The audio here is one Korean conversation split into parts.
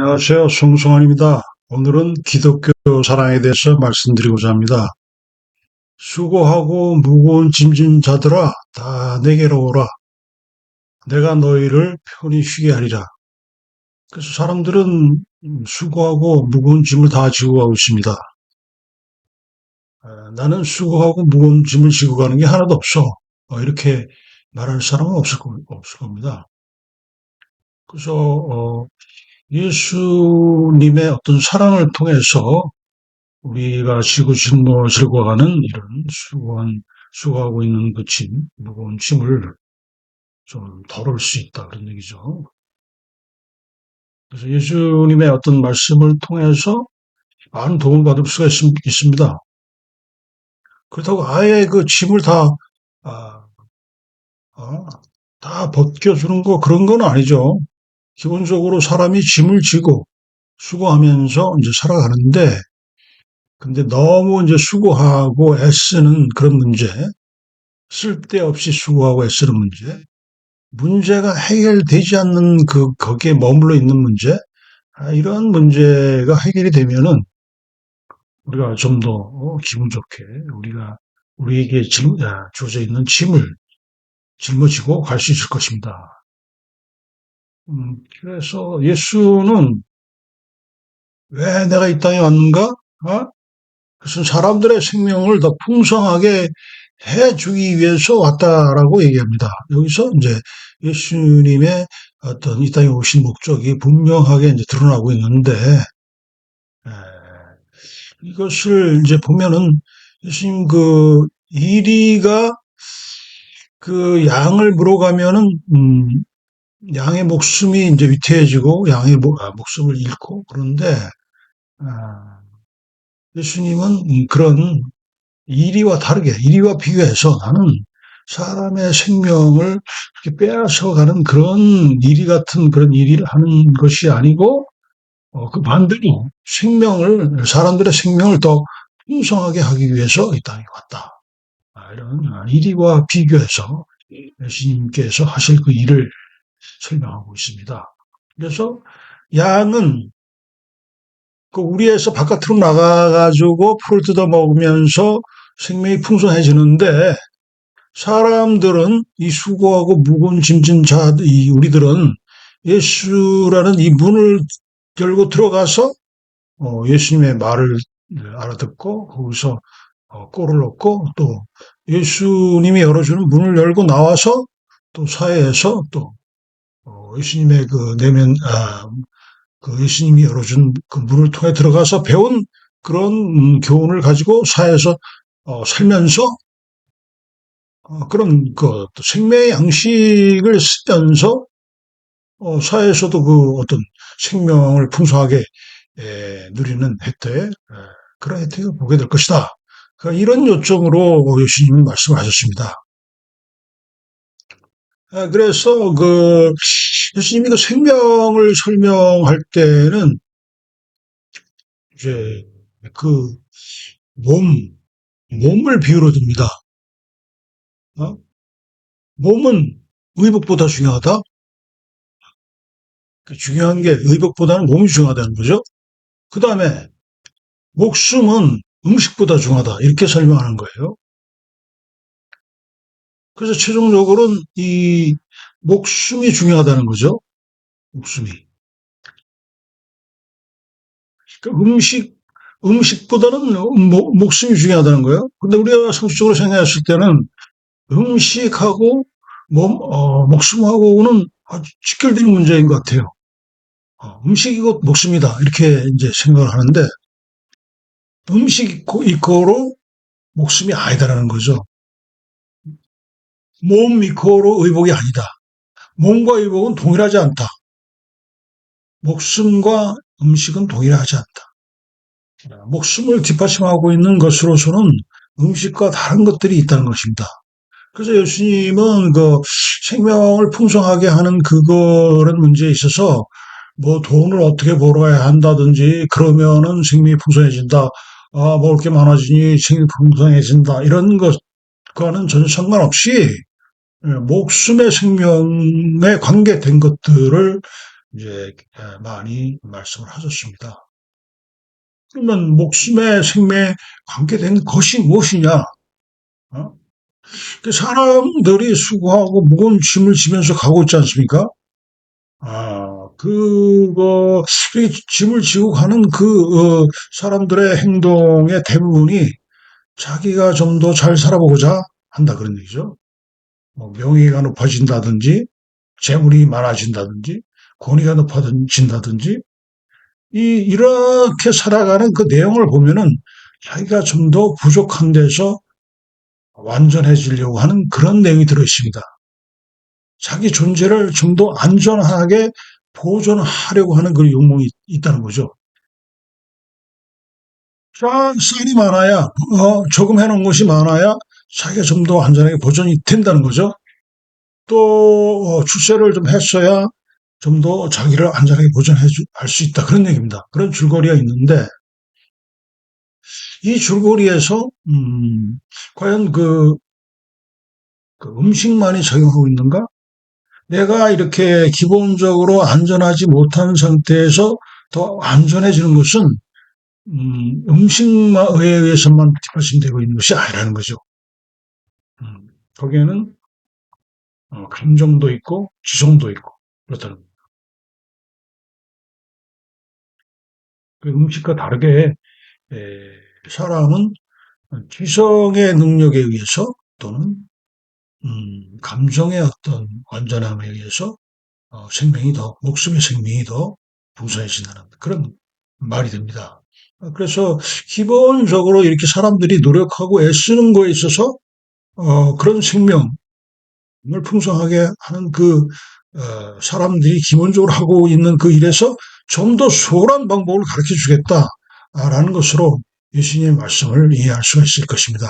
안녕하세요. 송승환입니다. 오늘은 기독교 사랑에 대해서 말씀드리고자 합니다. 수고하고 무거운 짐진 자들아, 다 내게로 오라. 내가 너희를 편히 쉬게 하리라. 그래서 사람들은 수고하고 무거운 짐을 다 지고 가고 있습니다. 나는 수고하고 무거운 짐을 지고 가는 게 하나도 없어. 이렇게 말할 사람은 없을 겁니다. 그래서 예수님의 어떤 사랑을 통해서 우리가 지고 짊어지고 가는 이런 수고하고 있는 그 짐, 무거운 짐을 좀 덜을 수 있다. 그런 얘기죠. 그래서 예수님의 어떤 말씀을 통해서 많은 도움을 받을 수가 있습니다. 그렇다고 아예 그 짐을 아, 어, 다 벗겨주는 그런 건 아니죠. 기본적으로 사람이 짐을 지고 수고하면서 이제 살아가는데, 근데 너무 이제 수고하고 애쓰는 그런 문제, 쓸데없이 수고하고 애쓰는 문제, 문제가 해결되지 않는 거기에 머물러 있는 문제, 이런 문제가 해결이 되면은 우리가 좀 더 기분 좋게 우리에게 주어져 있는 짐을 짊어지고 갈 수 있을 것입니다. 그래서 예수는 왜 내가 이 땅에 왔는가? 그것은 사람들의 생명을 더 풍성하게 해주기 위해서 왔다라고 얘기합니다. 여기서 이제 예수님의 어떤 이 땅에 오신 목적이 분명하게 이제 드러나고 있는데, 이것을 이제 보면은 예수님 이리가 그 양을 물어가면은, 양의 목숨이 이제 위태해지고 양의 목숨을 잃고 그런데, 아, 예수님은 그런 이리와 다르게, 이리와 비교해서 나는 사람의 생명을 이렇게 빼앗아가는 그런 이리 같은 그런 일을 하는 것이 아니고, 그 반대로 사람들의 생명을 더 풍성하게 하기 위해서 이 땅에 왔다. 이런 이리와 비교해서 예수님께서 하실 그 일을 설명하고 있습니다. 그래서 양은 그 우리에서 바깥으로 나가가지고 풀을 뜯어 먹으면서 생명이 풍성해지는데, 사람들은 이 수고하고 무거운 짐진 우리들은 예수라는 이 문을 열고 들어가서 예수님의 말을 알아듣고 거기서 꼴을 얻고, 또 예수님이 열어주는 문을 열고 나와서 또 사회에서 또 예수님의 그 예수님이 열어준 그 문을 통해 들어가서 배운 그런 교훈을 가지고 사회에서 살면서 그런 그 생명의 양식을 쓰면서 사회에서도 그 어떤 생명을 풍성하게 누리는 혜택, 그런 혜택을 보게 될 것이다. 그러니까 이런 요점으로 예수님은 말씀하셨습니다. 그래서 예수님이 그 생명을 설명할 때는 이제 그 몸, 몸을 비유로 듭니다. 어? 몸은 의복보다 중요하다? 중요한 게 의복보다는 몸이 중요하다는 거죠. 그 다음에 목숨은 음식보다 중요하다. 이렇게 설명하는 거예요. 그래서 최종적으로는 이 목숨이 중요하다는 거죠. 목숨이. 그러니까 음식보다는 목숨이 중요하다는 거예요. 근데 우리가 상식적으로 생각했을 때는 음식하고 목숨하고는 아주 직결되는 문제인 것 같아요. 음식이고 목숨이다. 이렇게 이제 생각을 하는데, 음식 이코로 목숨이 아니다라는 거죠. 몸 이코로 의복이 아니다. 몸과 의복은 동일하지 않다. 목숨과 음식은 동일하지 않다. 목숨을 뒷받침하고 있는 것으로서는 음식과 다른 것들이 있다는 것입니다. 그래서 예수님은 그 생명을 풍성하게 하는 그거는 문제에 있어서 뭐 돈을 어떻게 벌어야 한다든지 그러면은 생명이 풍성해진다. 먹을 게 많아지니 생명이 풍성해진다. 이런 것과는 전혀 상관없이 목숨의 생명에 관계된 것들을 이제 많이 말씀을 하셨습니다. 그러면 목숨의 생명에 관계된 것이 무엇이냐? 어? 그 사람들이 수고하고 무거운 짐을 지면서 가고 있지 않습니까? 그거, 이 짐을 지고 가는 사람들의 행동의 대부분이 자기가 좀 더 잘 살아보고자 한다 그런 얘기죠. 뭐 명예가 높아진다든지, 재물이 많아진다든지, 권위가 높아진다든지, 이렇게 살아가는 그 내용을 보면은 자기가 좀 더 부족한 데서 완전해지려고 하는 그런 내용이 들어 있습니다. 자기 존재를 좀 더 안전하게 보존하려고 하는 그 욕망이 있다는 거죠. 쌀이 많아야, 저금해 놓은 것이 많아야 자기가 좀 더 안전하게 보존이 된다는 거죠. 또, 출세를 좀 했어야 좀 더 자기를 안전하게 보존할 수 있다. 그런 얘기입니다. 그런 줄거리가 있는데, 이 줄거리에서, 과연 그 음식만이 작용하고 있는가? 내가 이렇게 기본적으로 안전하지 못한 상태에서 더 안전해지는 것은 음식에 의해서만 뒷받침되고 있는 것이 아니라는 거죠. 거기에는 감정도 있고 지성도 있고 그렇다는 거예요. 그 음식과 다르게 사람은 지성의 능력에 의해서 또는 감정의 어떤 완전함에 의해서 목숨의 생명이 더 풍성해진다는 그런 말이 됩니다. 그래서 기본적으로 이렇게 사람들이 노력하고 애쓰는 거에 있어서 그런 생명을 풍성하게 하는 사람들이 기본적으로 하고 있는 그 일에서 좀 더 수월한 방법을 가르쳐 주겠다라는 것으로 예수님의 말씀을 이해할 수가 있을 것입니다.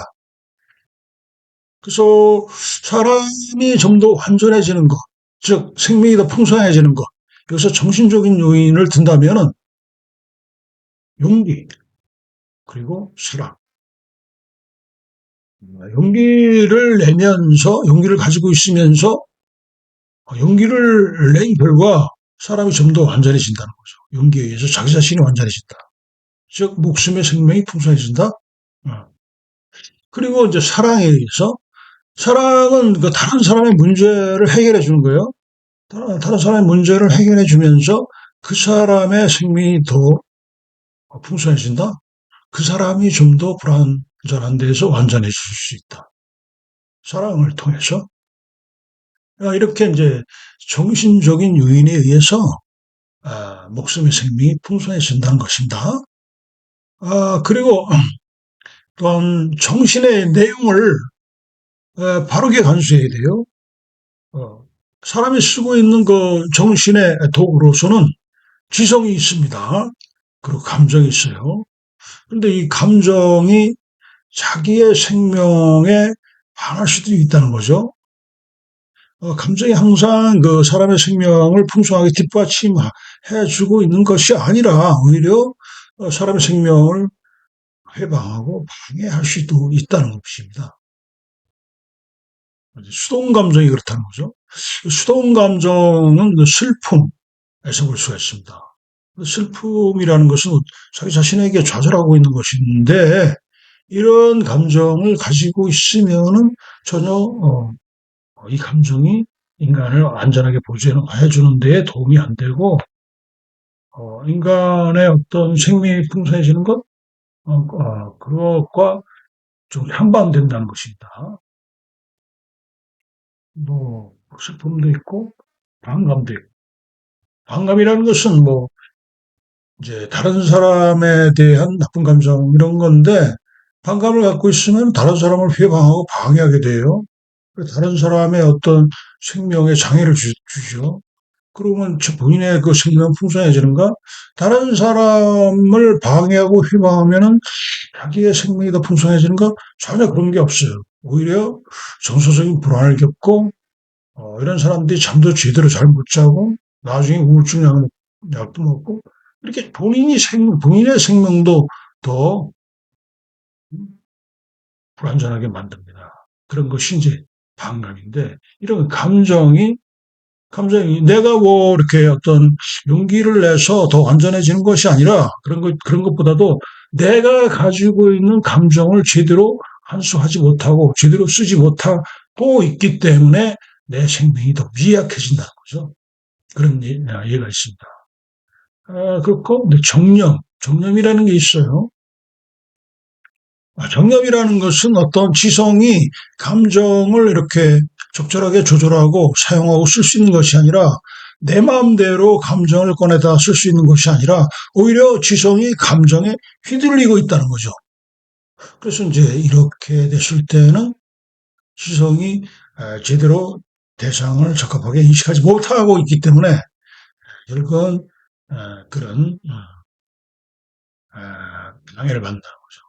그래서 사람이 좀 더 완전해지는 것, 즉 생명이 더 풍성해지는 것, 여기서 정신적인 요인을 든다면은 용기 그리고 사랑, 용기를 가지고 있으면서 용기를 낸 결과 사람이 좀 더 완전해진다는 거죠. 용기에 의해서 자기 자신이 완전해진다. 즉 목숨의 생명이 풍성해진다. 그리고 이제 사랑에 의해서 사랑은 그 다른 사람의 문제를 해결해 주는 거예요. 다른 사람의 문제를 해결해 주면서 그 사람의 생명이 더 풍성해진다. 그 사람이 좀 더 불완전한 데에서 완전해질 수 있다. 사랑을 통해서 이렇게 이제 정신적인 요인에 의해서 목숨의 생명이 풍성해진다는 것입니다. 그리고 또한 정신의 내용을 바르게 간수해야 돼요. 어, 사람이 쓰고 있는 그 정신의 도구로서는 지성이 있습니다. 그리고 감정이 있어요. 그런데 이 감정이 자기의 생명에 반할 수도 있다는 거죠. 감정이 항상 그 사람의 생명을 풍성하게 뒷받침해 주고 있는 것이 아니라 오히려 사람의 생명을 해방하고 방해할 수도 있다는 것입니다. 수동 감정이 그렇다는 거죠. 수동 감정은 슬픔에서 볼 수가 있습니다. 슬픔이라는 것은 자기 자신에게 좌절하고 있는 것인데 이런 감정을 가지고 있으면은 전혀 이 감정이 인간을 안전하게 보존해 주는 데 도움이 안 되고 인간의 어떤 생명이 풍성해지는 것 그것과 좀 상반된다는 것입니다. 뭐 슬픔도 있고 반감도 있고 반감이라는 것은 뭐 이제 다른 사람에 대한 나쁜 감정 이런 건데 반감을 갖고 있으면 다른 사람을 회방하고 방해하게 돼요. 다른 사람의 어떤 생명에 장애를 주죠. 그러면 본인의 그 생명 풍성해지는가? 다른 사람을 방해하고 휘방하면은 자기의 생명이 더 풍성해지는가? 전혀 그런 게 없어요. 오히려 정서적인 불안을 겪고 이런 사람들이 잠도 제대로 잘 못 자고 나중에 우울증 약도 먹고 이렇게 본인의 생명도 더 불안전하게 만듭니다. 그런 것이 이제 반감인데 이런 감정이 감정이 내가 뭐 이렇게 어떤 용기를 내서 더 완전해지는 것이 아니라 그런 것보다도 내가 가지고 있는 감정을 제대로 한수하지 못하고 제대로 쓰지 못하고 있기 때문에 내 생명이 더 미약해진다는 거죠. 그런 예가 있습니다. 그렇고, 정념이라는 게 있어요. 정념이라는 것은 어떤 지성이 감정을 이렇게 적절하게 조절하고 사용하고 쓸 수 있는 것이 아니라 내 마음대로 감정을 꺼내다 쓸 수 있는 것이 아니라 오히려 지성이 감정에 휘둘리고 있다는 거죠. 그래서 이제 이렇게 됐을 때는 지성이 제대로 대상을 적합하게 인식하지 못하고 있기 때문에 결국은 그런 방해를 받는다는 거죠.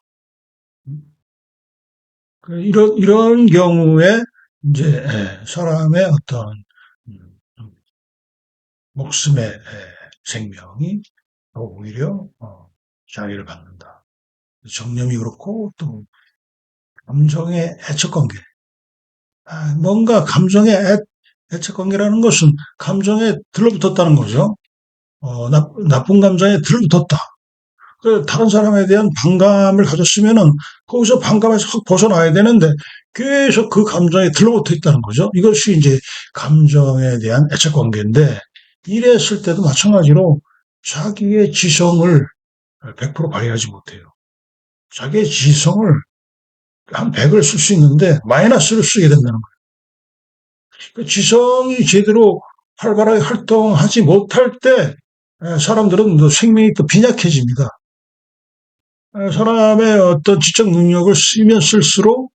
이런 경우에 이제 사람의 어떤 음, 목숨의 생명이 오히려 장애를 받는다. 정념이 그렇고 또 감정의 애착관계. 뭔가 감정의 애착관계라는 것은 감정에 들러붙었다는 거죠. 나쁜 감정에 들러붙었다. 다른 사람에 대한 반감을 가졌으면은 거기서 반감에서 확 벗어나야 되는데 계속 그 감정에 들러붙어 있다는 거죠. 이것이 이제 감정에 대한 애착 관계인데 이랬을 때도 마찬가지로 자기의 지성을 100% 발휘하지 못해요. 자기의 지성을 한 100을 쓸 수 있는데 마이너스를 쓰게 된다는 거예요. 그 지성이 제대로 활발하게 활동하지 못할 때 사람들은 생명이 또 빈약해집니다. 사람의 어떤 지적 능력을 쓰면 쓸수록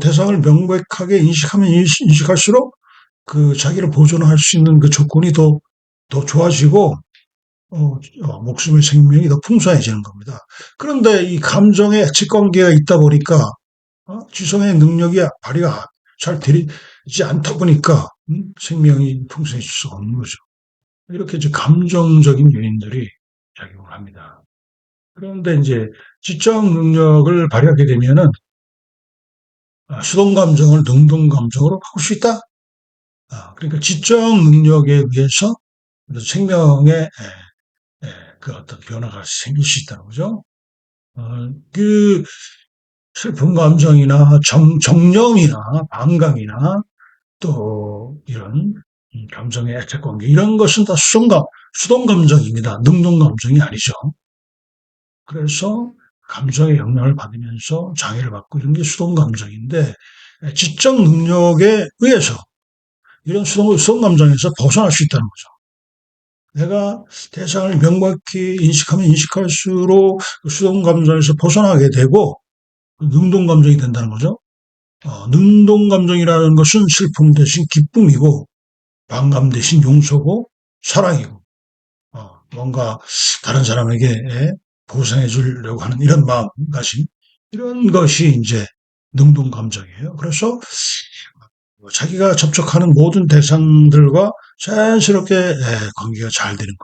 대상을 명백하게 인식하면 인식할수록 그 자기를 보존할 수 있는 그 조건이 더 좋아지고 목숨의 생명이 더 풍성해지는 겁니다. 그런데 이 감정의 직관계가 있다 보니까 지성의 능력이 발휘가 잘 되지 않다 보니까 생명이 풍성해질 수가 없는 거죠. 이렇게 이제 감정적인 요인들이 작용을 합니다. 그런데 이제 지적 능력을 발휘하게 되면은 수동 감정을 능동 감정으로 바꿀 수 있다. 그러니까 지적 능력에 의해서 생명의 그 어떤 변화가 생길 수 있다는 거죠. 그 슬픈 감정이나 정념이나 반감이나 또 이런 감정의 애착 관계 이런 것은 다 수동 감정입니다. 능동 감정이 아니죠. 그래서 감정의 영향을 받으면서 장애를 받고 이런 게 수동 감정인데 지적 능력에 의해서 이런 수동 감정에서 벗어날 수 있다는 거죠. 내가 대상을 명확히 인식하면 인식할수록 그 수동 감정에서 벗어나게 되고 능동 감정이 된다는 거죠. 능동 감정이라는 것은 슬픔 대신 기쁨이고 반감 대신 용서고 사랑이고 뭔가 다른 사람에게 보상해 주려고 하는 이런 마음가짐 이런 것이 이제 능동 감정이에요. 그래서 자기가 접촉하는 모든 대상들과 자연스럽게 관계가 잘 되는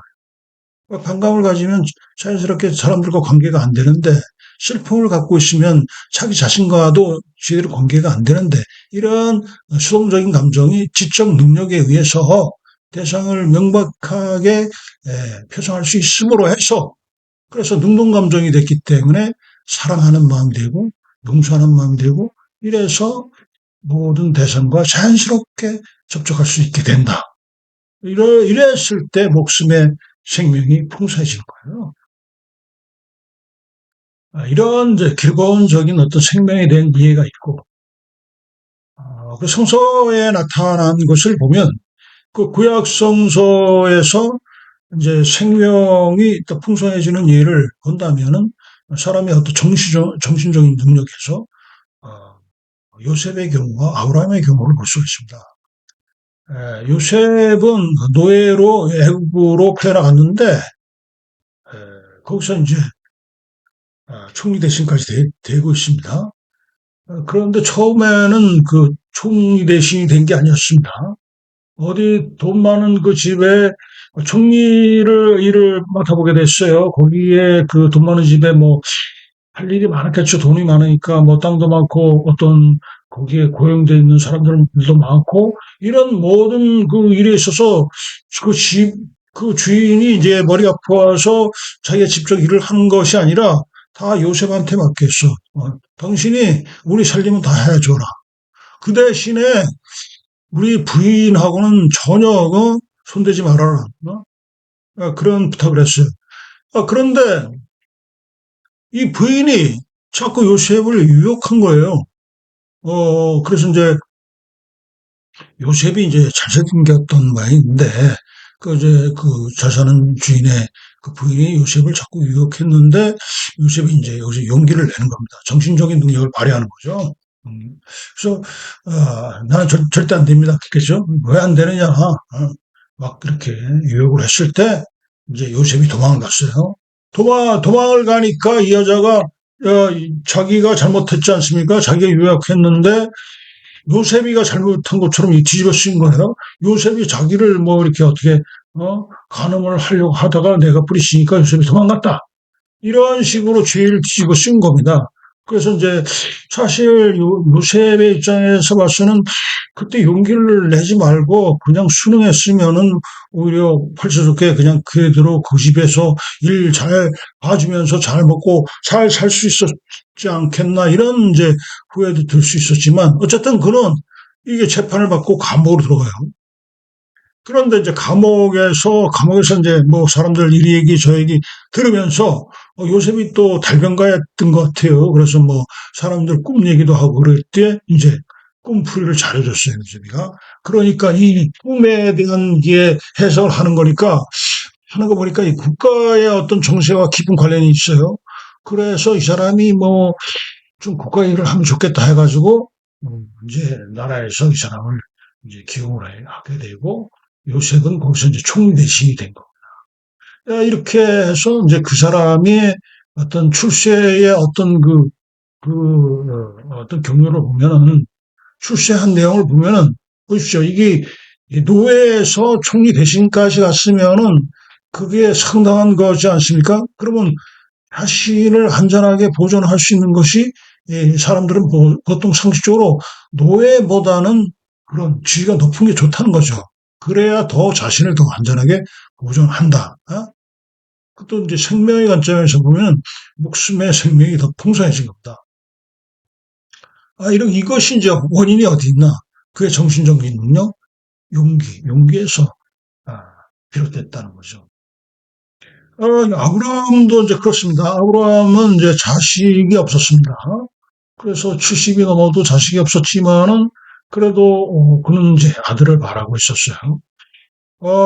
거예요. 반감을 가지면 자연스럽게 사람들과 관계가 안 되는데 슬픔을 갖고 있으면 자기 자신과도 제대로 관계가 안 되는데 이런 수동적인 감정이 지적 능력에 의해서 대상을 명백하게 표상할 수 있음으로 해서 그래서 능동 감정이 됐기 때문에 사랑하는 마음이 되고 용서하는 마음이 되고 이래서 모든 대상과 자연스럽게 접촉할 수 있게 된다. 이랬을 때 목숨의 생명이 풍성해지는 거예요. 이런 이제 기본적인 어떤 생명에 대한 이해가 있고, 그 성서에 나타난 것을 보면 그 구약 성서에서 이제 생명이 또 풍성해지는 예를 본다면은 사람의 어떤 정신적인 능력에서 요셉의 경우와 아브라함의 경우를 볼 수 있습니다. 요셉은 노예로 애굽으로 태어나갔는데 거기서 이제 총리 대신까지 되고 있습니다. 그런데 처음에는 그 총리 대신이 된 게 아니었습니다. 어디 돈 많은 그 집에 총리를 일을 맡아보게 됐어요. 거기에 그 돈 많은 집에 뭐 할 일이 많았겠죠. 돈이 많으니까 뭐 땅도 많고 어떤 거기에 고용되어 있는 사람들도 많고, 이런 모든 그 일에 있어서 그 집, 그 주인이 이제 머리 아파서 자기가 직접 일을 하는 것이 아니라 다 요셉한테 맡겼어. 당신이 우리 살림은 다 해줘라. 그 대신에 우리 부인하고는 전혀 손대지 말아라. 그런 부탁을 했어요. 그런데 이 부인이 자꾸 요셉을 유혹한 거예요. 그래서 이제 요셉이 이제 잘생겼던 모양인데, 이제 잘 사는 주인의 그 부인이 요셉을 자꾸 유혹했는데, 요셉이 이제 여기서 용기를 내는 겁니다. 정신적인 능력을 발휘하는 거죠. 그래서, 나는 절대 안 됩니다. 그겠죠? 왜 안 되느냐? 막 그렇게 유혹을 했을 때, 이제 요셉이 도망을 갔어요. 도망을 가니까 이 여자가, 자기가 잘못했지 않습니까? 자기가 유혹했는데, 요셉이가 잘못한 것처럼 뒤집어 쓴 거예요. 요셉이 자기를 뭐 이렇게 어떻게 간음을 하려고 하다가 내가 뿌리치니까 요셉이 도망갔다. 이런 식으로 죄를 뒤집어 쓴 겁니다. 그래서 이제 사실 요셉의 입장에서 봐서는 그때 용기를 내지 말고 그냥 순응했으면은 오히려 펄쩍하게 그냥 그대로 그 집에서 일 잘 봐주면서 잘 먹고 잘 살 수 있었지 않겠나 이런 이제 후회도 들 수 있었지만 어쨌든 그는 이게 재판을 받고 감옥으로 들어가요. 그런데 이제 감옥에서 이제 뭐 사람들 이리 얘기 저 얘기 들으면서 요셉이 또 달변가였던 것 같아요. 그래서 뭐 사람들 꿈 얘기도 하고 그럴 때 이제 꿈풀이를 잘해줬어요, 요셉이가. 그러니까 이 꿈에 대한 게 해석을 하는 거 보니까 이 국가의 어떤 정세와 깊은 관련이 있어요. 그래서 이 사람이 뭐 좀 국가 일을 하면 좋겠다 해가지고 이제 나라에서 이 사람을 이제 기용을 하게 되고 요셉은 거기서 이제 총리 대신이 된 거. 이렇게 해서 이제 그 사람의 어떤 출세의 어떤 어떤 경로를 보면은 출세한 내용을 보면은 보십시오. 이게 노예에서 총리 대신까지 갔으면은 그게 상당한 거지 않습니까? 그러면 자신을 안전하게 보존할 수 있는 것이 사람들은 보통 상식적으로 노예보다는 그런 지위가 높은 게 좋다는 거죠. 그래야 더 자신을 더 안전하게 보존한다. 또 이제 생명의 관점에서 보면 목숨의 생명이 더 풍성해진 겁니다. 이것이 이제 원인이 어디 있나? 그의 정신적인 능력, 용기에서 비롯됐다는 거죠. 아브라함도 이제 그렇습니다. 아브라함은 이제 자식이 없었습니다. 그래서 70이 넘어도 자식이 없었지만은 그래도 그는 이제 아들을 바라고 있었어요.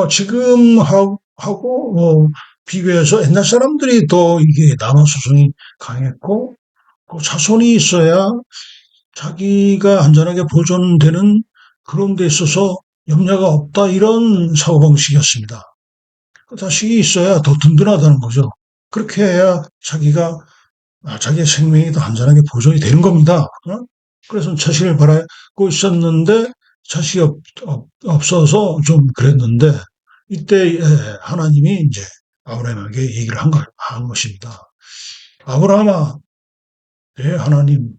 지금 하고 비교해서 옛날 사람들이 더 이게 남아소송이 강했고 그 자손이 있어야 자기가 안전하게 보존되는 그런 데 있어서 염려가 없다 이런 사고방식이었습니다. 그 자식이 있어야 더 든든하다는 거죠. 그렇게 해야 자기의 생명이 더 안전하게 보존이 되는 겁니다. 그래서 자식을 바라고 있었는데 자식이 없어서 좀 그랬는데 이때 하나님이 이제 아브라함에게 얘기를 한 것입니다. 아브라함아, 하나님,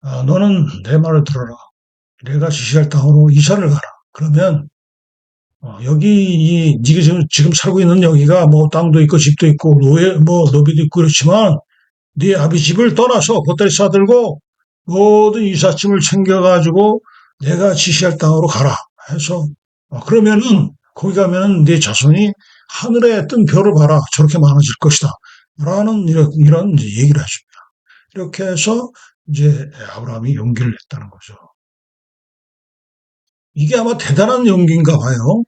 너는 내 말을 들어라. 내가 지시할 땅으로 이사를 가라. 그러면 여기 네가 지금 살고 있는 여기가 뭐 땅도 있고 집도 있고 노비도 있고 그렇지만 네 아비 집을 떠나서 보따리 싸들고 모든 이삿짐을 챙겨가지고 내가 지시할 땅으로 가라 해서 그러면은 거기 가면은 네 자손이 하늘에 뜬 별을 봐라 저렇게 많아질 것이다 라는 이런 이제 얘기를 해줍니다. 이렇게 해서 이제 아브라함이 용기를 냈다는 거죠. 이게 아마 대단한 용기인가 봐요.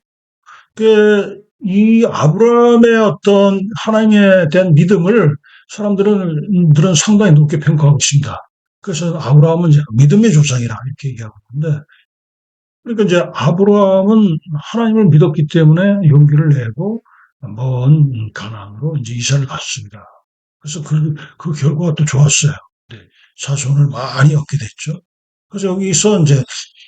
이 아브라함의 어떤 하나님에 대한 믿음을 사람들은 상당히 높게 평가하고 있습니다. 그래서 아브라함은 이제 믿음의 조상이라 이렇게 얘기하고 있는데, 그러니까 이제 아브라함은 하나님을 믿었기 때문에 용기를 내고 먼 가나안으로 이제 이사를 갔습니다. 그래서 그 결과가 또 좋았어요. 네, 자손을 많이 얻게 됐죠. 그래서 여기서 이제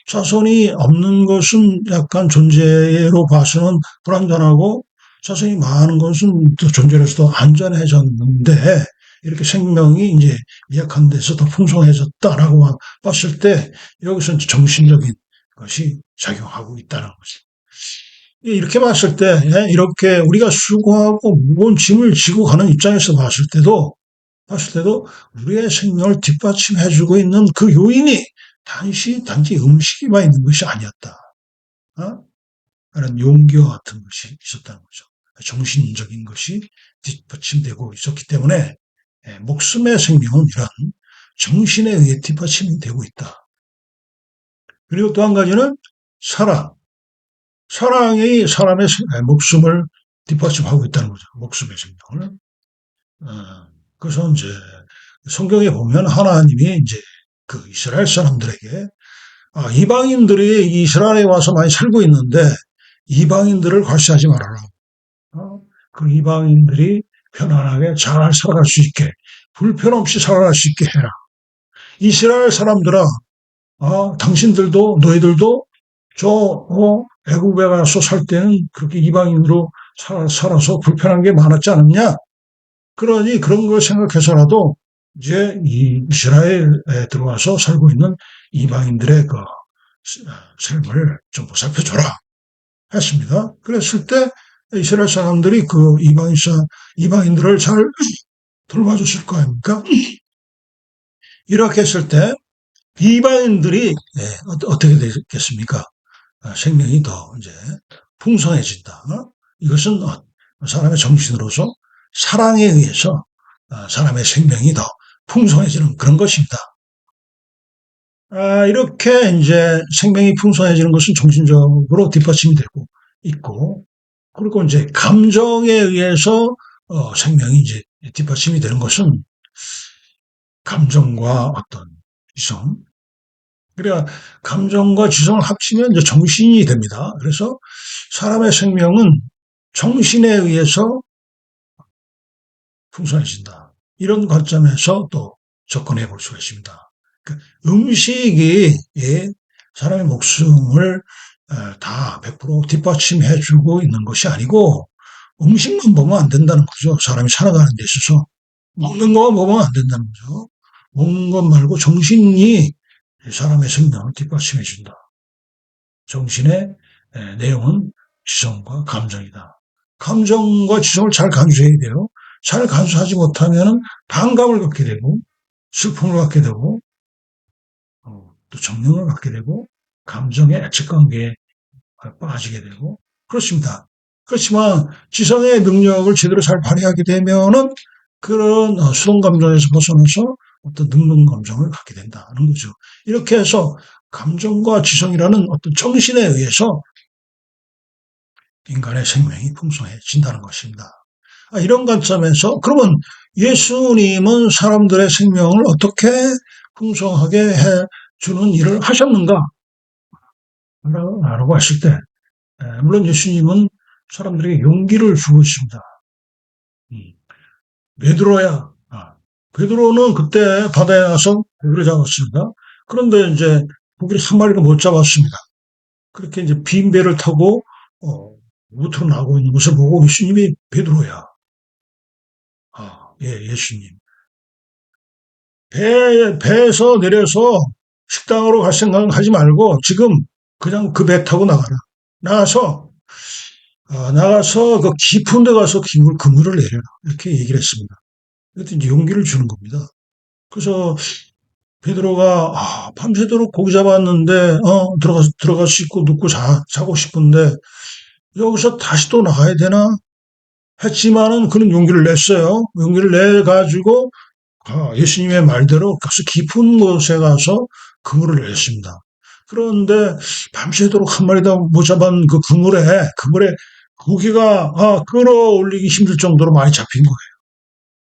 자손이 없는 것은 약간 존재로 봐서는 불안전하고 자손이 많은 것은 또 존재로서도 안전해졌는데 이렇게 생명이 이제 미약한 데서 더 풍성해졌다라고 봤을 때 여기서 이제 정신적인 것이 작용하고 있다는 거죠. 이렇게 봤을 때, 예, 이렇게 우리가 수고하고 무거운 짐을 지고 가는 입장에서 봤을 때도 우리의 생명을 뒷받침해주고 있는 그 요인이 단지 음식이만 있는 것이 아니었다. 어? 라는 용기와 같은 것이 있었다는 거죠. 정신적인 것이 뒷받침되고 있었기 때문에 목숨의 생명은 이런 정신에 의해 뒷받침이 되고 있다. 그리고 또 한 가지는 사랑. 사랑이 사람의 목숨을 뒷받침하고 있다는 거죠. 목숨의 생명을. 그래서 이제 성경에 보면 하나님이 이제 그 이스라엘 사람들에게 이방인들이 이스라엘에 와서 많이 살고 있는데 이방인들을 과시하지 말아라. 그 이방인들이 편안하게 잘 살아갈 수 있게 불편 없이 살아갈 수 있게 해라. 이스라엘 사람들아, 당신들도 너희들도 애국에 가서 살 때는 그렇게 이방인으로 살아서 불편한 게 많았지 않았냐? 그러니 그런 걸 생각해서라도 이제 이 이스라엘에 들어와서 살고 있는 이방인들의 그 삶을 좀 보살펴줘라 했습니다. 그랬을 때 이스라엘 사람들이 그 이방인들을 잘 돌봐줬을 거 아닙니까? 이렇게 했을 때 이방인들이 어떻게 되겠습니까? 생명이 더 이제 풍성해진다. 이것은 사람의 정신으로서 사랑에 의해서 사람의 생명이 더 풍성해지는 그런 것입니다. 이렇게 이제 생명이 풍성해지는 것은 정신적으로 뒷받침이 되고 있고, 그리고 이제 감정에 의해서 생명이 이제 뒷받침이 되는 것은 감정과 어떤 지성. 그러니까 감정과 지성을 합치면 이제 정신이 됩니다. 그래서 사람의 생명은 정신에 의해서 풍성해진다. 이런 관점에서 또 접근해 볼 수가 있습니다. 음식이 사람의 목숨을 다 100% 뒷받침해 주고 있는 것이 아니고 음식만 보면 안 된다는 거죠. 사람이 살아가는 데 있어서 먹는 것만 보면 안 된다는 거죠. 먹는 것 말고 정신이 사람의 생명을 뒷받침해 준다. 정신의 내용은 지성과 감정이다. 감정과 지성을 잘 간주해야 돼요. 잘 간수하지 못하면 반감을 갖게 되고 슬픔을 갖게 되고 또 정령을 갖게 되고 감정의 애착관계에 빠지게 되고 그렇습니다. 그렇지만 지성의 능력을 제대로 잘 발휘하게 되면은 그런 수동 감정에서 벗어나서 어떤 능동 감정을 갖게 된다는 거죠. 이렇게 해서 감정과 지성이라는 어떤 정신에 의해서 인간의 생명이 풍성해진다는 것입니다. 이런 관점에서 그러면 예수님은 사람들의 생명을 어떻게 풍성하게 해주는 일을 하셨는가? 라고 했을 때 물론 예수님은 사람들에게 용기를 주고 있습니다. 베드로야. 베드로는 그때 바다에 나서 고기를 잡았습니다. 그런데 이제 고기를 한 마리가 못 잡았습니다. 그렇게 이제 빈 배를 타고 우투로 나오고 있는 것을 보고 예수님이 베드로야. 예수님. 배에서 내려서 식당으로 갈 생각은 하지 말고 지금 그냥 그 배 타고 나가라. 나가서 그 깊은 데 가서 그물을 내려라. 이렇게 얘기를 했습니다. 그랬더니 이제 용기를 주는 겁니다. 그래서 베드로가 밤새도록 고기 잡았는데 들어갈 수 있고 눕고 자고 싶은데 여기서 다시 또 나가야 되나 했지만은 그는 용기를 냈어요. 용기를 내 가지고 예수님의 말대로 가서 깊은 곳에 가서 그물을 냈습니다. 그런데 밤새도록 한 마리도 못 잡은 그 그물에 고기가 끌어올리기 힘들 정도로 많이 잡힌 거예요.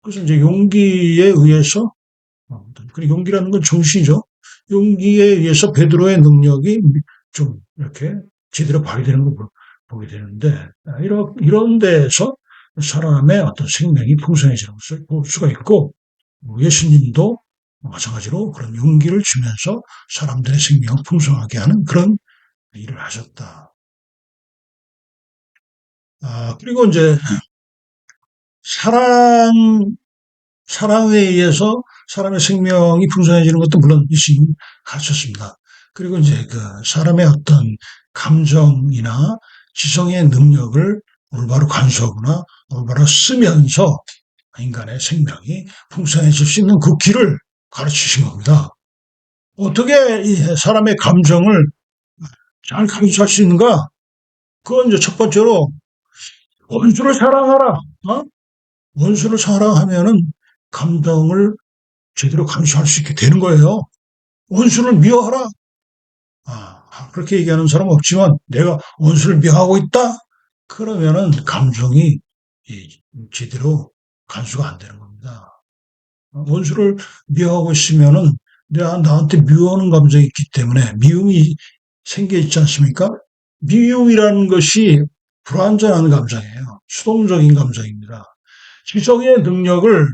그래서 이제 용기에 의해서 그리고 용기라는 건 정신이죠. 용기에 의해서 베드로의 능력이 좀 이렇게 제대로 발휘되는 걸 보게 되는데 이런 데에서 사람의 어떤 생명이 풍성해지는 것을 볼 수가 있고 예수님도 마찬가지로 그런 용기를 주면서 사람들의 생명을 풍성하게 하는 그런 일을 하셨다. 그리고 이제 사랑 사랑에 의해서 사람의 생명이 풍성해지는 것도 물론 예수님이 가르쳤습니다. 그리고 이제 그 사람의 어떤 감정이나 지성의 능력을 올바로 간수하거나 올바로 쓰면서 인간의 생명이 풍성해질 수 있는 그 길을 가르치신 겁니다. 어떻게 이 사람의 감정을 잘 간수할 수 있는가? 그건 이제 첫 번째로 원수를 사랑하라. 어? 원수를 사랑하면은 감정을 제대로 감수할 수 있게 되는 거예요. 원수를 미워하라. 그렇게 얘기하는 사람은 없지만 내가 원수를 미워하고 있다? 그러면은 감정이 제대로 간수가 안 되는 겁니다. 원수를 미워하고 있으면은 내가 나한테 미워하는 감정이 있기 때문에 미움이 생겨 있지 않습니까? 미움이라는 것이 불완전한 감정이에요. 수동적인 감정입니다. 지성의 능력을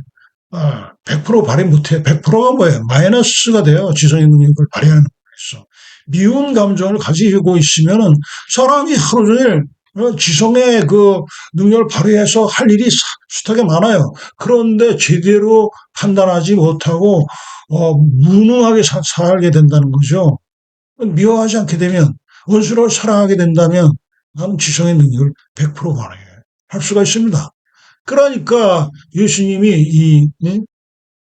100% 발휘 못해. 100%가 뭐예요? 마이너스가 돼요. 지성의 능력을 발휘하는 거에서. 미운 감정을 가지고 있으면은 사람이 하루 종일 지성의 그 능력을 발휘해서 할 일이 숱하게 많아요. 그런데 제대로 판단하지 못하고 무능하게 살게 된다는 거죠. 미워하지 않게 되면 원수를 사랑하게 된다면 나는 지성의 능력을 100% 발휘할 수가 있습니다. 그러니까 예수님이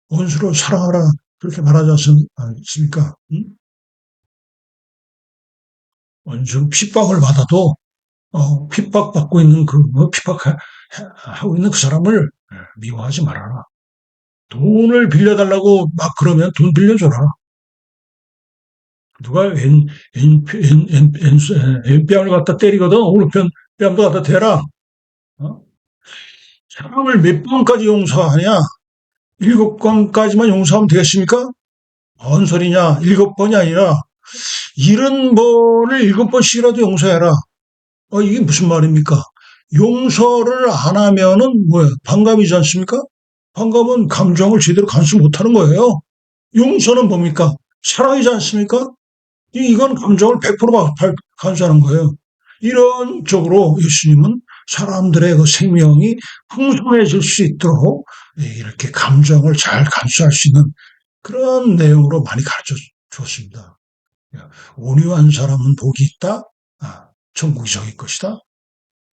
원수를 사랑하라 그렇게 말하지 않습니까? 응? 원수 핍박을 받아도 핍박받고 있는 핍박하고 있는 그 사람을 미워하지 말아라. 돈을 빌려달라고 막 그러면 돈 빌려줘라. 누가 뺨을 갖다 때리거든. 오늘 뺨도 갖다 대라. 어? 사람을 몇 번까지 용서하냐? 7번까지만 용서하면 되겠습니까? 뭔 소리냐? 7번이 아니라 70번을 7번씩이라도 용서해라. 이게 무슨 말입니까? 용서를 안 하면은 뭐야? 반감이지 않습니까? 반감은 감정을 제대로 간수 못하는 거예요. 용서는 뭡니까? 사랑이지 않습니까? 이건 감정을 100% 간수하는 거예요. 이런 쪽으로 예수님은 사람들의 그 생명이 풍성해질 수 있도록 이렇게 감정을 잘 간수할 수 있는 그런 내용으로 많이 가르쳐 주었습니다. 온유한 사람은 복이 있다. 천국이 저기 것이다.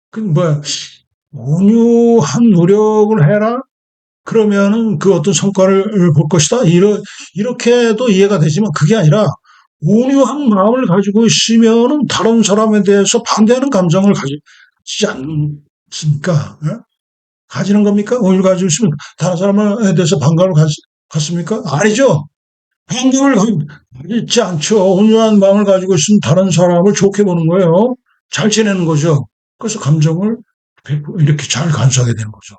그 뭐야? 온유한 노력을 해라. 그러면은 그 어떤 성과를 볼 것이다. 이렇게도 이해가 되지만 그게 아니라 온유한 마음을 가지고 있으면은 다른 사람에 대해서 반대하는 감정을 가지지 않습니까? 가지는 겁니까? 온유를 가지고 있으면 다른 사람에 대해서 반감을 갖습니까? 아니죠. 반감을 가지지 않죠. 온유한 마음을 가지고 있으면 다른 사람을 좋게 보는 거예요. 잘 지내는 거죠. 그래서 감정을 이렇게 잘 간수하게 되는 거죠.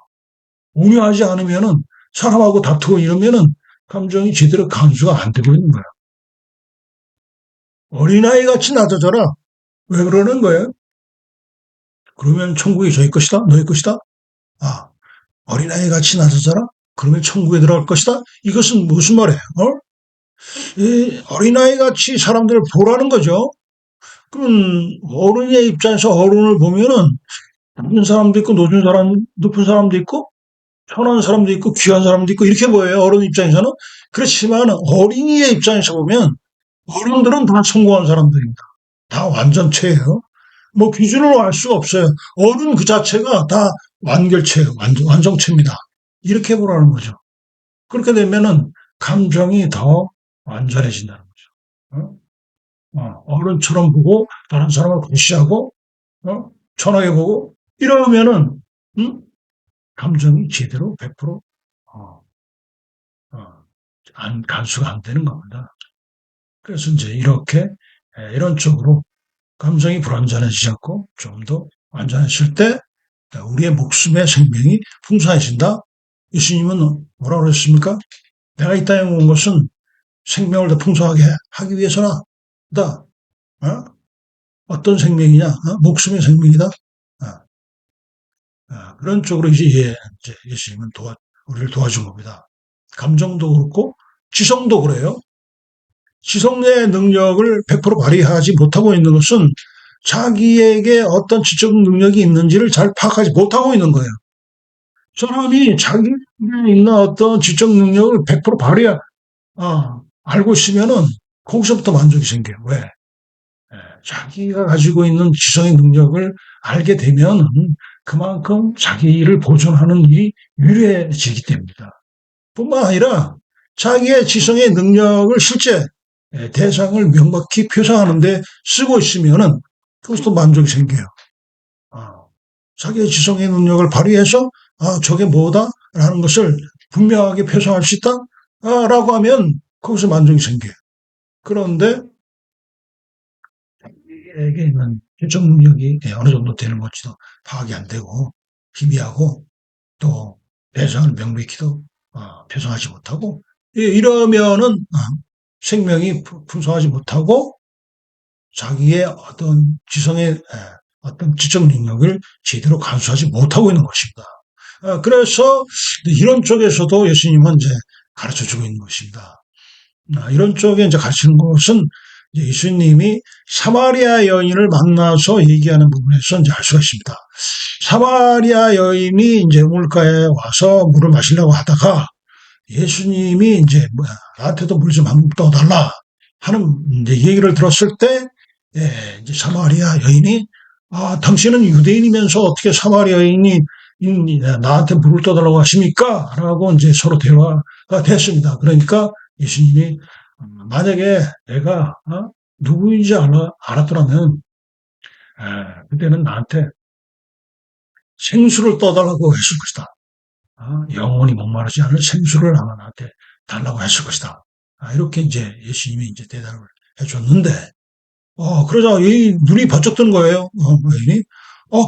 온유하지 않으면은 사람하고 다투고 이러면은 감정이 제대로 간수가 안 되고 있는 거예요. 어린아이 같이 놔둬줘라. 왜 그러는 거예요? 그러면 천국이 저희 것이다? 너희 것이다? 아, 어린아이 같이 놔둬줘라? 그러면 천국에 들어갈 것이다? 이것은 무슨 말이에요? 이 어린아이 같이 사람들을 보라는 거죠. 그럼 어른의 입장에서 어른을 보면은 낮은 사람도 있고 높은 사람도 있고 편한 사람도 있고 귀한 사람도 있고 이렇게 보여요. 어른 입장에서는. 그렇지만 어린이의 입장에서 보면 어른들은 다 성공한 사람들입니다. 다 완전체예요. 뭐 기준으로 알 수가 없어요. 어른 그 자체가 다 완결체예요. 완성체입니다. 이렇게 보라는 거죠. 그렇게 되면은 감정이 더 완전해진다는 거죠. 어른처럼 보고 다른 사람을 무시하고 천하게 보고 이러면은 감정이 제대로 100% 어, 간수가 안 되는 겁니다. 그래서 이제 이렇게 이런 쪽으로 감정이 불완전해지지 않고 좀 더 완전해질 때 우리의 목숨의 생명이 풍성해진다. 예수님은 뭐라고 그랬습니까? 내가 이 땅에 온 것은 생명을 더 풍성하게 하기 위해서다. 어떤 생명이냐? 목숨의 생명이다. 그런 쪽으로 이제 예수님은 우리를 도와준 겁니다. 감정도 그렇고 지성도 그래요. 지성의 능력을 100% 발휘하지 못하고 있는 것은 자기에게 어떤 지적 능력이 있는지를 잘 파악하지 못하고 있는 거예요. 사람이 자기 있는 어떤 지적 능력을 100% 발휘, 알고 있으면은 거기서부터 만족이 생겨요. 왜? 자기가 가지고 있는 지성의 능력을 알게 되면 그만큼 자기를 보존하는 일이 유리해지기 때문이다. 뿐만 아니라 자기의 지성의 능력을 실제 대상을 명확히 표상하는데 쓰고 있으면은 그것도 만족이 생겨요. 아, 자기의 지성의 능력을 발휘해서 저게 뭐다라는 것을 분명하게 표상할 수 있다라고 하면 거기서 만족이 생겨요. 그런데 에게 있는 결정 능력이 어느 정도 되는 건지도 파악이 안 되고 희미하고 또 대상을 명백히도 표상하지 못하고 이러면은 생명이 풍성하지 못하고 자기의 어떤 지성의 어떤 지적 능력을 제대로 간수하지 못하고 있는 것입니다. 그래서 이런 쪽에서도 예수님은 이제 가르쳐 주고 있는 것입니다. 이런 쪽에 이제 가르치는 것은 예수님이 사마리아 여인을 만나서 얘기하는 부분에서 이제 알 수가 있습니다. 사마리아 여인이 이제 우물가에 와서 물을 마시려고 하다가 예수님이 이제 나한테도 물 좀 한 번 떠달라 하는 이제 얘기를 들었을 때, 이제 사마리아 여인이 당신은 유대인이면서 어떻게 사마리아 여인이 나한테 물을 떠달라고 하십니까? 라고 이제 서로 대화가 됐습니다. 그러니까 예수님이 만약에 내가 누구인지 알았더라면 그때는 나한테 생수를 떠달라고 했을 것이다. 영원히 목마르지 않을 생수를 아마 나한테 달라고 했을 것이다. 이렇게 이제 예수님이 이제 대답을 해줬는데, 그러자 이 눈이 번쩍 뜬 거예요. 여인이.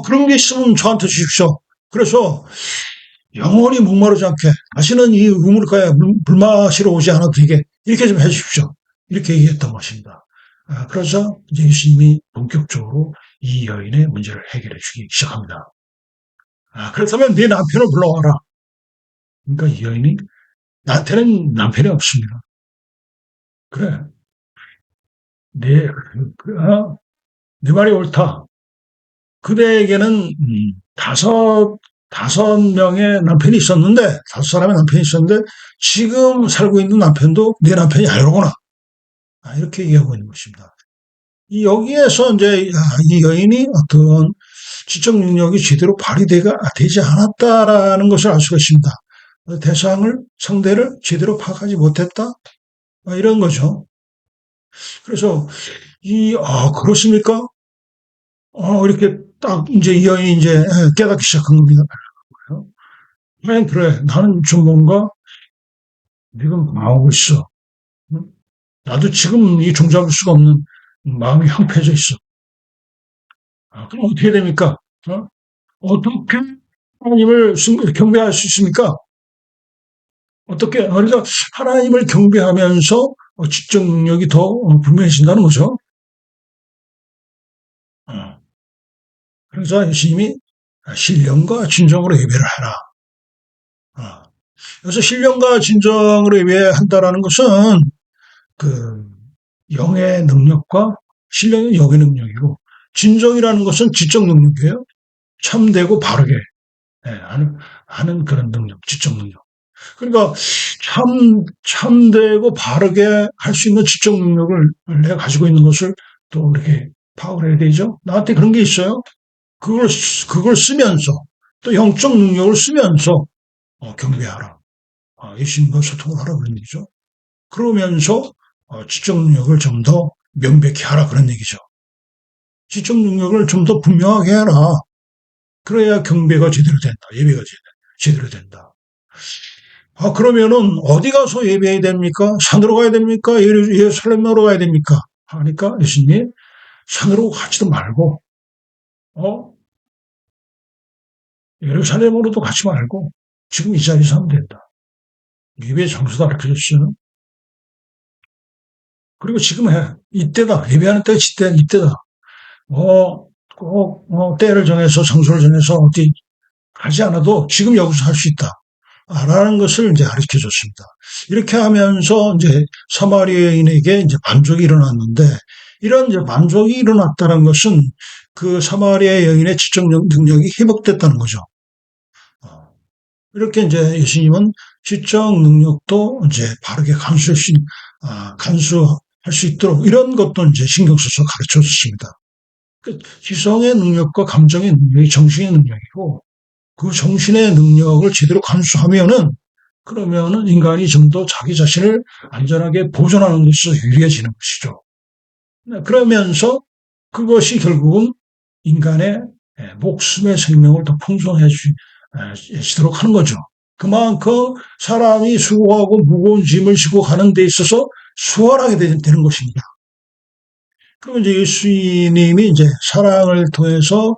그런 게 있으면 저한테 주십시오. 그래서 영원히 목마르지 않게 다시는 이 우물가에 물 마시러 오지 않아도 되게 이렇게 좀 해주십시오. 이렇게 얘기했던 것입니다. 그러자 이제 예수님이 본격적으로 이 여인의 문제를 해결해 주기 시작합니다. 그렇다면 네 남편을 불러와라. 그러니까 이 여인이 나한테는 남편이 없습니다. 그래, 네, 네 말이 옳다. 그대에게는 다섯 명의 남편이 있었는데, 다섯 사람의 남편이 있었는데, 지금 살고 있는 남편도 내 남편이 아니로구나. 이렇게 얘기하고 있는 것입니다. 여기에서 이제 이 여인이 어떤 지적 능력이 제대로 발휘되지 않았다라는 것을 알 수가 있습니다. 대상을, 상대를 제대로 파악하지 못했다? 이런 거죠. 그래서 그렇습니까? 이렇게 딱 이제 이 여인이 이제 깨닫기 시작한 겁니다. 그래, 나는 좀 뭔가 지금 망하고 있어. 나도 지금 이 종잡을 수가 없는 마음이 황폐해져 있어. 그럼 어떻게 됩니까? 어떻게 하나님을 경배할 수 있습니까? 어떻게, 그러니까 하나님을 경배하면서 지적 능력이 더 분명해진다는 거죠. 어, 그래서 예수님이 신령과 진정으로 예배를 하라. 그래서 신령과 진정으로 예배한다라는 것은 그 영의 능력과 신령의 영의 능력이고 진정이라는 것은 지적 능력이에요. 참되고 바르게 하는 그런 능력, 지적 능력. 그러니까 참되고 바르게 할 수 있는 지적 능력을 내가 가지고 있는 것을 또 이렇게 파악을 해야 되죠. 나한테 그런 게 있어요. 그걸 쓰면서 또 영적 능력을 쓰면서 경배하라. 예수님과 소통을 하라 그런 얘기죠. 그러면서 지적 능력을 좀 더 명백히 하라 그런 얘기죠. 지적 능력을 좀 더 분명하게 해라. 그래야 경배가 제대로 된다. 예배가 제대로 된다. 그러면은 어디 가서 예배해야 됩니까? 산으로 가야 됩니까? 예루살렘으로 가야 됩니까? 하니까 예수님이 산으로 가지도 말고 어? 예루살렘으로도 가지 말고 지금 이 자리에서 하면 된다. 예배 장소도 알려줬어요. 그리고 지금 해. 이때다. 예배하는 때가 이때다. 꼭 때를 정해서 장소를 정해서 어디 가지 않아도 지금 여기서 할 수 있다. 라는 것을 이제 가르쳐 줬습니다. 이렇게 하면서 이제 사마리아인에게 이제 만족이 일어났는데 이런 이제 만족이 일어났다는 것은 그 사마리아 여인의 지적 능력이 회복됐다는 거죠. 이렇게 이제 예수님은 지적 능력도 이제 바르게 간수할 수 있도록 이런 것도 이제 신경 써서 가르쳐 줬습니다. 그 지성의 능력과 감정의 능력이 정신의 능력이고 그 정신의 능력을 제대로 감수하면은 그러면은 인간이 좀 더 자기 자신을 안전하게 보존하는 데 있어서 유리해지는 것이죠. 네, 그러면서 그것이 결국은 인간의 목숨의 생명을 더 풍성해 주도록 하는 거죠. 그만큼 사람이 수고하고 무거운 짐을 지고 가는 데 있어서 수월하게 되는 것입니다. 그리고 이제 예수님이 이제 사랑을 통해서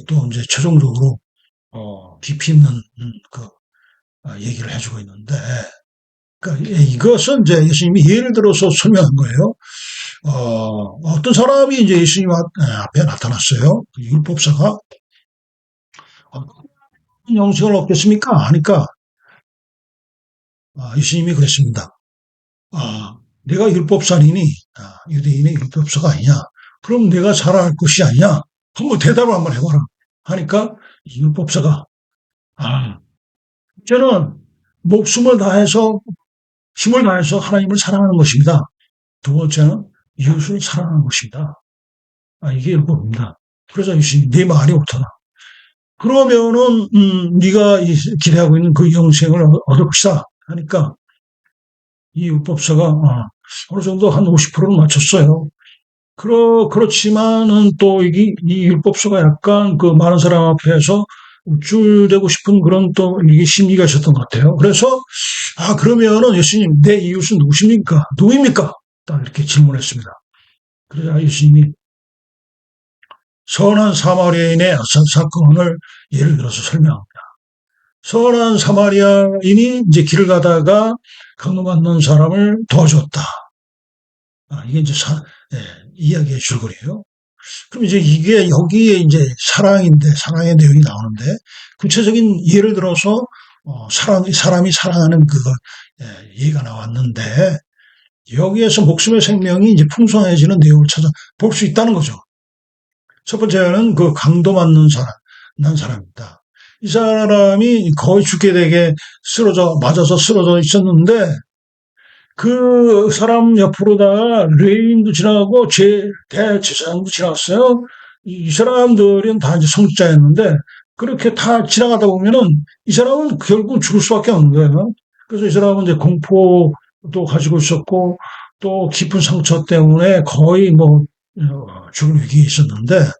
또 이제 최종적으로 깊이 있는 그 얘기를 해주고 있는데, 그러니까 이것은 이제 예수님이 예를 들어서 설명한 거예요. 어떤 사람이 이제 예수님 앞에 나타났어요. 그 율법사가 어떤 영생을 얻겠습니까? 하니까 예수님이 그랬습니다. 내가 율법사니니 유대인의 율법사가 아니냐? 그럼 내가 살아갈 것이 아니냐? 한번 대답을 한번 해봐라. 하니까 율법사가 저는 목숨을 다해서 힘을 다해서 하나님을 사랑하는 것입니다. 두 번째는 이웃을 사랑하는 것입니다. 이게 율법입니다. 그래서 예수님 네 말이 옳더라. 그러면은 네가 기대하고 있는 그 영생을 얻을 것이다 하니까 이 율법사가 어느 정도 한 50%는 맞췄어요. 그렇지만은 또 이 율법서가 약간 그 많은 사람 앞에서 우쭐대고 싶은 그런 또 이게 심리가 있었던 것 같아요. 그래서 그러면은 예수님 내 이웃은 누구십니까? 누구입니까? 딱 이렇게 질문했습니다. 그래서 예수님이 선한 사마리아인의 사건을 예를 들어서 설명합니다. 선한 사마리아인이 이제 길을 가다가 강도받는 사람을 도와줬다. 이게 이제 예, 이야기의 줄거리예요. 그럼 이제 이게 여기에 이제 사랑의 내용이 나오는데 구체적인 예를 들어서 사람이 사랑하는 그거 예가 나왔는데 여기에서 목숨의 생명이 이제 풍성해지는 내용을 찾아 볼 수 있다는 거죠. 첫 번째는 그 강도 맞는 난 사람입니다. 이 사람이 거의 죽게 되게 맞아서 쓰러져 있었는데 그 사람 옆으로다가 레인도 지나가고 대제사장도 지나갔어요. 이 사람들은 다 이제 성직자였는데 그렇게 다 지나가다 보면은 이 사람은 결국 죽을 수밖에 없는 거예요. 그래서 이 사람은 이제 공포도 가지고 있었고 또 깊은 상처 때문에 거의 뭐 죽을 위기에 있었는데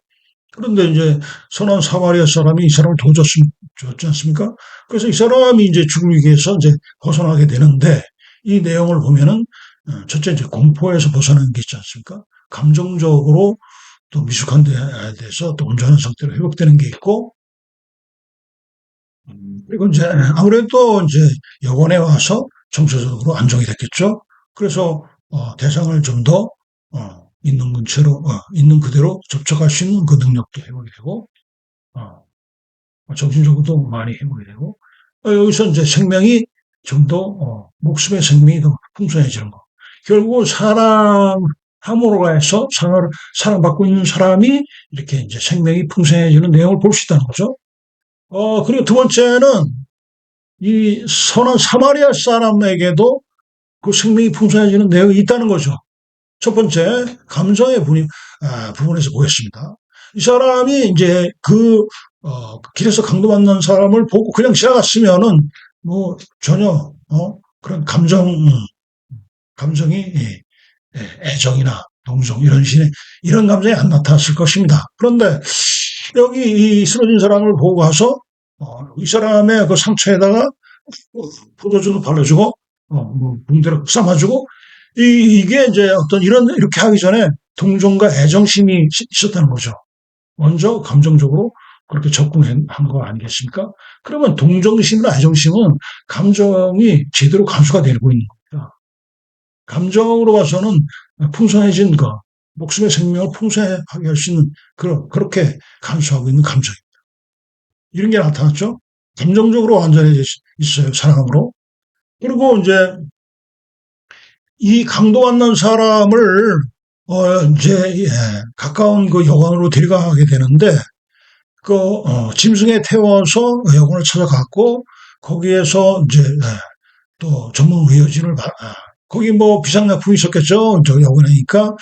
그런데 이제 선한 사마리아 사람이 이 사람을 도와줬지 않습니까? 그래서 이 사람이 이제 죽을 위기에서 이제 벗어나게 되는데 이 내용을 보면은 첫째 이제 공포에서 벗어나는 게 있지 않습니까? 감정적으로 또 미숙한 데 대해서 또 온전한 상태로 회복되는 게 있고 그리고 이제 아무래도 이제 여관에 와서 정서적으로 안정이 됐겠죠. 그래서 대상을 좀 더 있는 그대로 접촉할 수 있는 그 능력도 회복이 되고 정신적으로도 많이 회복이 되고 여기서 이제 생명이 좀 더 목숨의 생명이 더 풍성해지는 거. 결국 사랑함으로 해서 사랑받고 있는 사람이 이렇게 이제 생명이 풍성해지는 내용을 볼 수 있다는 거죠. 그리고 두 번째는 이 선한 사마리아 사람에게도 그 생명이 풍성해지는 내용이 있다는 거죠. 첫 번째 감정의 부분에서 보겠습니다. 이 사람이 이제 길에서 강도받는 사람을 보고 그냥 지나갔으면은 뭐 전혀 그런 감정이 애정이나 동정 이런 감정이 안 나타났을 것입니다. 그런데 여기 이 쓰러진 사람을 보고 가서 이 사람의 그 상처에다가 포도주도 발라주고 뭐 붕대로 삶아주고 이게 이제 이렇게 하기 전에 동정과 애정심이 있었다는 거죠. 먼저 감정적으로 그렇게 접근한 거 아니겠습니까? 그러면 동정심이나 애정심은 감정이 제대로 감수가 되고 있는 겁니다. 감정으로 봐서는 풍성해진 거, 목숨의 생명을 풍성하게 할 수 있는 그렇게 감수하고 있는 감정입니다. 이런 게 나타났죠. 감정적으로 완전해져 있어요. 사랑함으로. 그리고 이제 이 강도 만난 사람을 이제 가까운 그 여관으로 데려가게 되는데 짐승에 태워서 여관을 찾아갔고 거기에서 이제 또 전문 의료진을 거기 뭐 비상약품이 있었겠죠. 저 여근이니까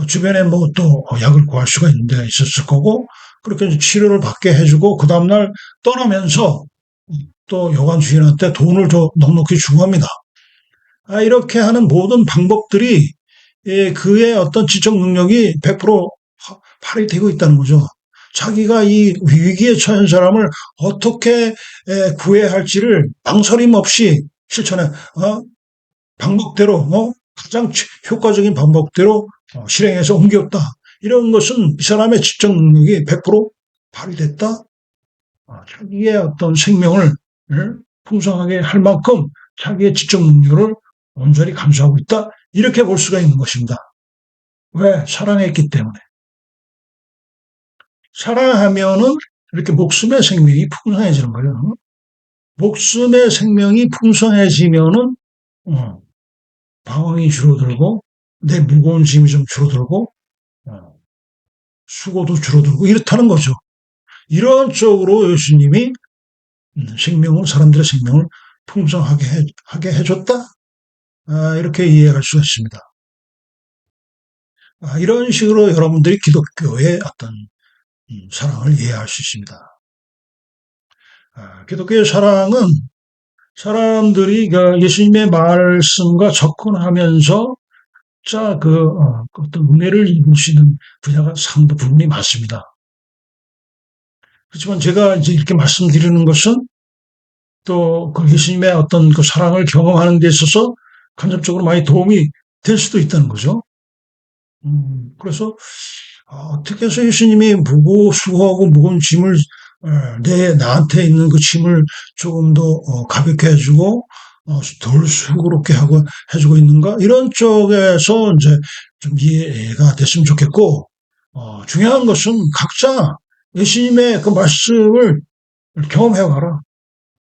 주변에 뭐 또 약을 구할 수가 있는 데가 있었을 거고 그렇게 이제 치료를 받게 해주고 그 다음날 떠나면서 또 여관 주인한테 돈을 더 넉넉히 주고 합니다. 이렇게 하는 모든 방법들이 그의 어떤 지적 능력이 100% 발휘되고 있다는 거죠. 자기가 이 위기에 처한 사람을 어떻게 구해야 할지를 망설임 없이 실천해, 방법대로, 가장 효과적인 방법대로 실행해서 옮겼다. 이런 것은 이 사람의 지적 능력이 100% 발휘됐다. 자기의 어떤 생명을 풍성하게 할 만큼 자기의 지적 능력을 온전히 감수하고 있다. 이렇게 볼 수가 있는 것입니다. 왜? 사랑했기 때문에. 사랑하면은 이렇게 목숨의 생명이 풍성해지는 거예요. 목숨의 생명이 풍성해지면은 어, 방황이 줄어들고 내 무거운 짐이 좀 줄어들고 어, 수고도 줄어들고 이렇다는 거죠. 이런 쪽으로 예수님이 생명을 사람들의 생명을 풍성하게 하게 해줬다. 이렇게 이해할 수가 있습니다. 이런 식으로 여러분들이 기독교의 어떤 사랑을 이해할 수 있습니다. 기독교의 사랑은 사람들이 그 예수님의 말씀과 접근하면서 어떤 은혜를 입을 수 있는 분야가 상당 부분이 많습니다. 그렇지만 제가 이제 이렇게 말씀드리는 것은 또 그 예수님의 어떤 그 사랑을 경험하는 데 있어서 간접적으로 많이 도움이 될 수도 있다는 거죠. 그래서 어떻게 해서 예수님이 수고하고 무거운 짐을 나한테 있는 그 짐을 조금 더 가볍게 해주고 덜 수고롭게 하고 해주고 있는가 이런 쪽에서 이제 좀 이해가 됐으면 좋겠고 중요한 것은 각자 예수님의 그 말씀을 경험해봐라.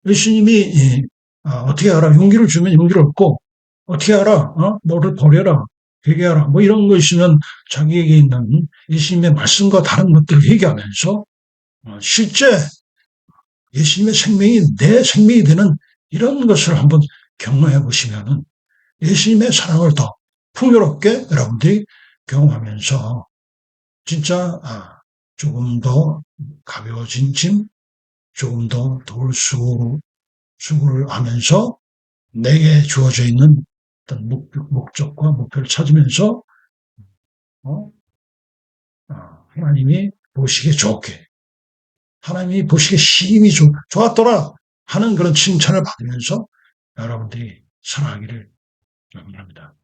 예수님이 어떻게 알아? 용기를 주면 용기를 얻고 어떻게 알아? 너를 버려라. 회개하라. 뭐 이런 거 있으면 자기에게 있는 예수님의 말씀과 다른 것들을 회개하면서 실제 예수님의 생명이 내 생명이 되는 이런 것을 한번 경험해 보시면은 예수님의 사랑을 더 풍요롭게 여러분들이 경험하면서 진짜 조금 더 가벼워진 짐, 조금 더 덜 수고를 하면서 내게 주어져 있는 어떤 목적과 목표를 찾으면서 어? 하나님이 보시기에 좋게 하나님이 보시기에 힘이 좋았더라 하는 그런 칭찬을 받으면서 여러분들이 살아가기를 바랍니다.